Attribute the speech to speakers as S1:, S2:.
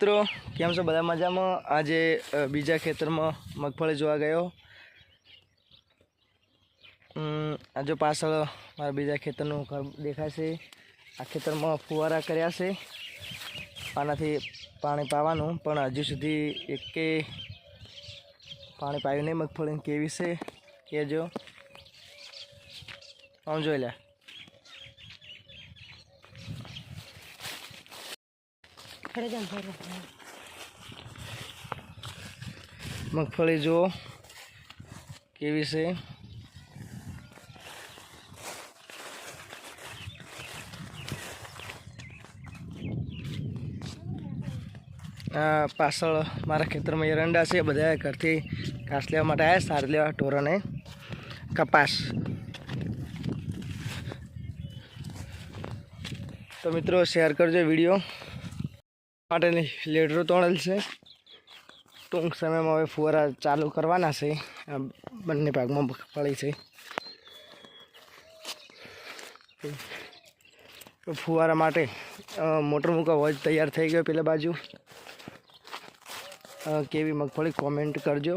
S1: મિત્રો કેમ છો બધા મજામાં। આજે બીજા ખેતરમાં મગફળી જોવા ગયો। આ જો પાછળ મારા બીજા ખેતરનું ઘર દેખાય છે। આ ખેતરમાં ફુવારા કર્યા છે, આનાથી પાણી પાવાનું, પણ હજુ સુધી એકે પાણી પાયું નહીં। મગફળી કેવી છે કહેજો। આમ જોઈ લે, મગફળી જુઓ કેવી છે। આ પાછળ મારા ખેતરમાં એરંડા છે, બધા ઘરથી ઘાસ લેવા માટે આવ્યા, સાર લેવા ઢોરોને કપાસ। તો મિત્રો શેર કરજો વિડીયો। માટેની લેડરો તોડેલ છે, ટૂંક સમયમાં હવે ફુવારા ચાલુ કરવાના છે। આ બંને ભાગમાં મગફળી છે, તો ફુવારા માટે મોટર મૂકવા હોય તૈયાર થઈ ગયો। પેલા બાજુ કેવી મગફળી કોમેન્ટ કરજો।